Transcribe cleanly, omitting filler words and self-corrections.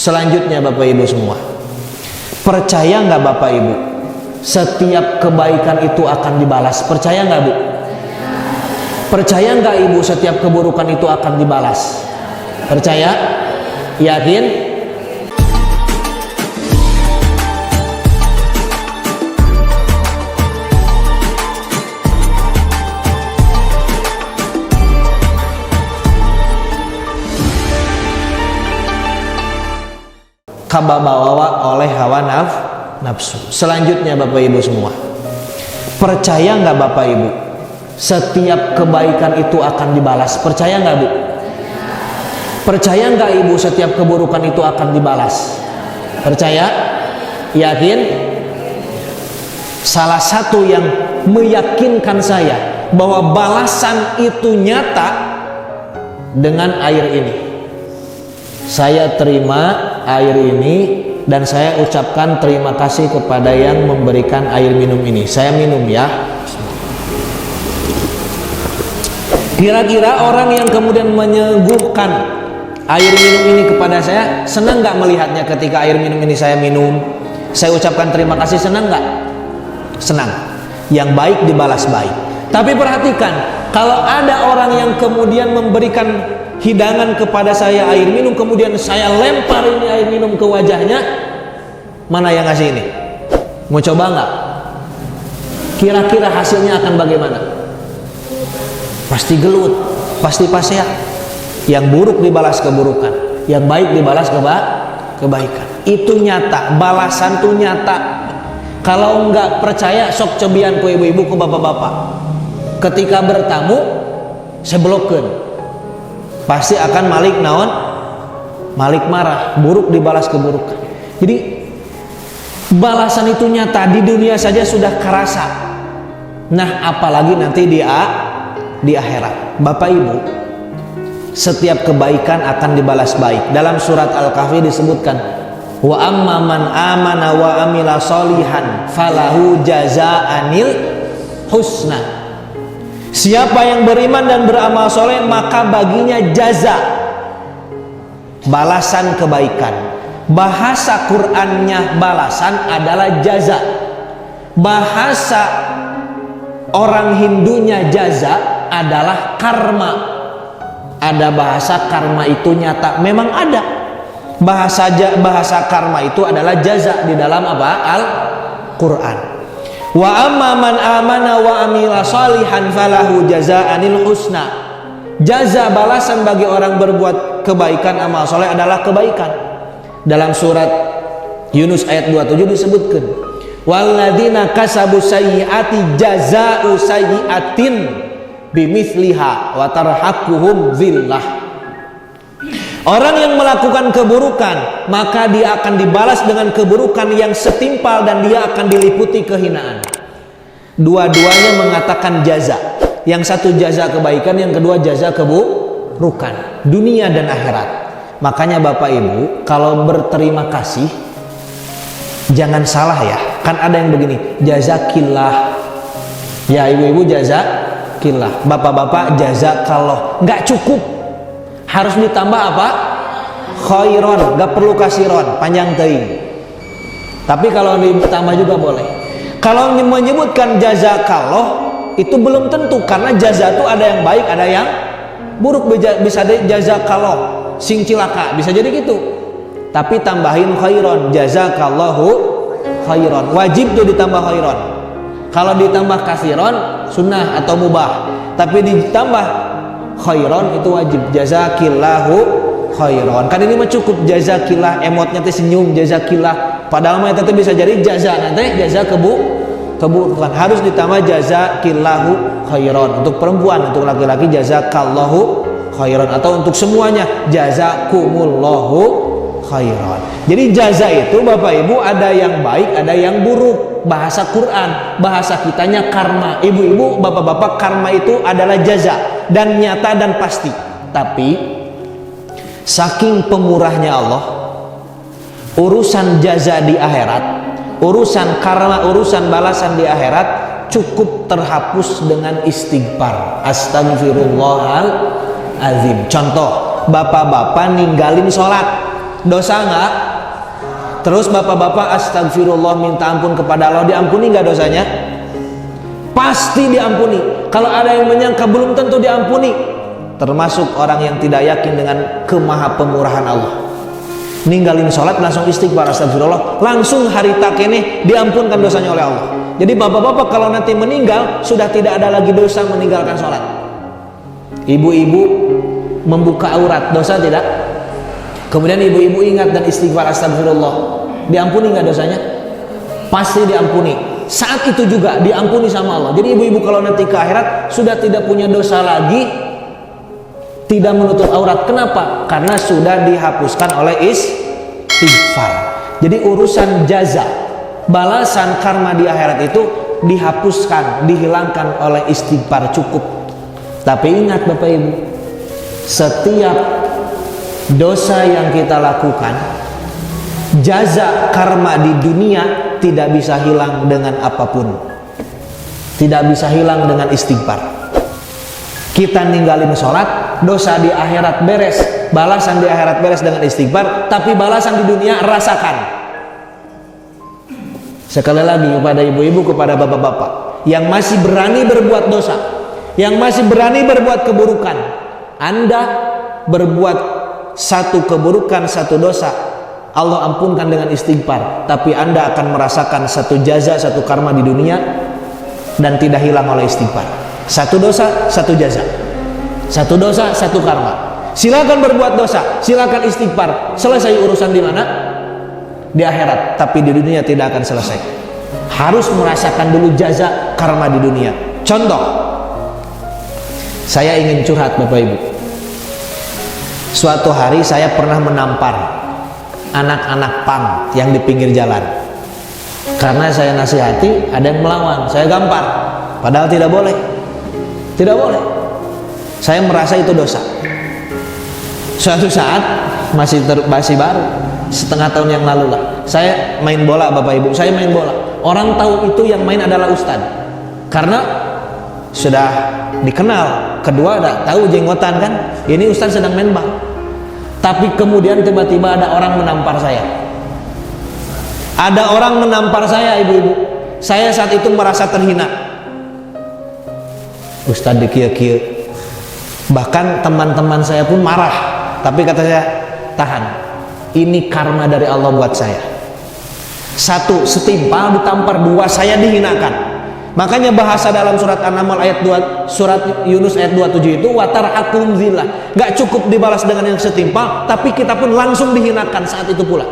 Selanjutnya Bapak Ibu semua, percaya nggak Bapak Ibu, setiap kebaikan itu akan dibalas? Percaya nggak Bu? Percaya nggak Ibu, setiap keburukan itu akan dibalas? Percaya? Yakin? Kababawa oleh hawa nafsu. Selanjutnya Bapak Ibu semua, percaya nggak Bapak Ibu, setiap kebaikan itu akan dibalas? Percaya nggak Bu? Percaya nggak Ibu, setiap keburukan itu akan dibalas? Percaya? Yakin? Salah satu yang meyakinkan saya bahwa balasan itu nyata dengan air ini. Saya terima air ini dan saya ucapkan terima kasih kepada yang memberikan air minum ini. Saya minum ya. Kira-kira orang yang kemudian menyuguhkan air minum ini kepada saya, senang nggak melihatnya ketika air minum ini saya minum? Saya ucapkan terima kasih, senang nggak? Senang. Yang baik dibalas baik. Tapi perhatikan, kalau ada orang yang kemudian memberikan hidangan kepada saya air minum, kemudian saya lempar ini air minum ke wajahnya, mana yang ngasih ini? Mau coba nggak? Kira-kira hasilnya akan bagaimana? Pasti gelut, pasti pasea. Yang buruk dibalas keburukan, yang baik dibalas kebaikan. Itu nyata, balasan itu nyata. Kalau nggak percaya, sok cobian ku ibu-ibu, ku bapak-bapak. Ketika bertamu, saya blokkeun. Pasti akan malik naon? Malik marah, buruk dibalas keburukan. Jadi balasan itu nyata, di dunia saja sudah kerasa. Nah, apalagi nanti di akhirat. Bapak Ibu, setiap kebaikan akan dibalas baik. Dalam surat Al-Kahfi disebutkan, wa amma man amana wa amila sholihan falahu jazaanil husna. Siapa yang beriman dan beramal soleh, maka baginya jaza, balasan kebaikan. Bahasa Qur'annya balasan adalah jaza. Bahasa orang Hindunya jaza adalah karma. Ada bahasa karma itu nyata, memang ada. Bahasa karma itu adalah jaza di dalam apa? Al-Qur'an. Wa amma man amana wa amila sholihan falahu jazaanil husna. Jaza, balasan bagi orang berbuat kebaikan, amal soleh adalah kebaikan. Dalam surat Yunus ayat 27 disebutkan, walladzina kasabu sayyiati jazaa'u sayyiatin bimithliha wa tarhaquhum zillah. Orang yang melakukan keburukan, maka dia akan dibalas dengan keburukan yang setimpal dan dia akan diliputi kehinaan. Dua-duanya mengatakan jaza. Yang satu jaza kebaikan, yang kedua jaza keburukan, dunia dan akhirat. Makanya Bapak Ibu, kalau berterima kasih, jangan salah ya. Kan ada yang begini, jazakillah. Ya ibu-ibu jazakillah, bapak-bapak jazakallah. Nggak cukup, harus ditambah apa? Khairon, gak perlu kasih ron, panjang teing. Tapi kalau ditambah juga boleh. Kalau menyebutkan jazakallah, itu belum tentu, karena jaza itu ada yang baik, ada yang buruk. Bisa jazakallah sing cilaka, bisa jadi gitu. Tapi tambahin khairon, jazakallahu khairon. Wajib tuh ditambah khairon. Kalau ditambah kasiron, sunnah atau mubah. Tapi ditambah khairon itu wajib. Jazakillahu khairon. Kan ini mah cukup jazakillah, emotnya teh senyum, jazakillah. Padahal mah itu bisa jadi jaza, nanti jaza keburukan. Harus ditambah jazakillahu khairon. Untuk perempuan, untuk laki-laki jazakallahu khairon, atau untuk semuanya jazakumullahu khairon. Jadi jaza itu Bapak Ibu ada yang baik, ada yang buruk. Bahasa Quran, bahasa kitanya karma. Ibu-ibu, bapak-bapak, karma itu adalah jaza dan nyata dan pasti. Tapi saking pemurahnya Allah, urusan jaza di akhirat, urusan karma, urusan balasan di akhirat cukup terhapus dengan istighfar. Astagfirullahalazim. Contoh, bapak-bapak ninggalin sholat, Dosa nggak? Terus bapak-bapak astagfirullah minta ampun kepada Allah, diampuni nggak dosanya? Pasti diampuni. Kalau ada yang menyangka belum tentu diampuni, termasuk orang yang tidak yakin dengan kemaha pemurahan Allah. Ninggalin sholat langsung istighfar astagfirullah, langsung hari takene diampunkan dosanya oleh Allah. Jadi bapak-bapak kalau nanti meninggal sudah tidak ada lagi dosa meninggalkan sholat. Ibu-ibu membuka aurat, dosa tidak? Kemudian ibu-ibu ingat dan istighfar astagfirullah, diampuni nggak dosanya? Pasti diampuni. Saat itu juga diampuni sama Allah. Jadi ibu-ibu kalau nanti ke akhirat sudah tidak punya dosa lagi, tidak menutup aurat. Kenapa? Karena sudah dihapuskan oleh istighfar. Jadi urusan jaza, balasan karma di akhirat itu dihapuskan, dihilangkan oleh istighfar, cukup. Tapi ingat Bapak Ibu, setiap dosa yang kita lakukan, jaza karma di dunia tidak bisa hilang dengan apapun, tidak bisa hilang dengan istighfar. Kita ninggalin sholat, dosa di akhirat beres, balasan di akhirat beres dengan istighfar, tapi balasan di dunia rasakan. Sekali lagi kepada ibu-ibu, kepada bapak-bapak yang masih berani berbuat dosa, yang masih berani berbuat keburukan, Anda berbuat satu keburukan, satu dosa, Allah ampunkan dengan istighfar, tapi Anda akan merasakan satu jaza, satu karma di dunia dan tidak hilang oleh istighfar. Satu dosa, satu jaza. Satu dosa, satu karma. Silakan berbuat dosa, silakan istighfar. Selesai urusan di mana? Di akhirat, tapi di dunia tidak akan selesai. Harus merasakan dulu jaza karma di dunia. Contoh, saya ingin curhat Bapak Ibu. Suatu hari saya pernah menampar anak-anak pang yang di pinggir jalan. Karena saya nasihati, ada yang melawan, saya gampar. Padahal tidak boleh. Tidak boleh. Saya merasa itu dosa. Suatu saat masih baru, setengah tahun yang lalu lah, saya main bola Bapak Ibu, saya main bola. Orang tahu itu yang main adalah ustadz, karena sudah dikenal. Kedua ada tahu jenggotan kan, ini ustadz sedang main bal. Tapi kemudian tiba-tiba ada orang menampar saya. Ada orang menampar saya ibu-ibu. Saya saat itu merasa terhina. Ustadz dikia-kia. Bahkan teman-teman saya pun marah. Tapi kata saya, tahan. Ini karma dari Allah buat saya. Satu, setimpal ditampar. Dua, saya dihinakan. Makanya bahasa dalam surat An-Naml ayat 2, surat Yunus ayat 27 itu watarhakum zillah. Gak cukup dibalas dengan yang setimpal, tapi kita pun langsung dihinakan saat itu pula.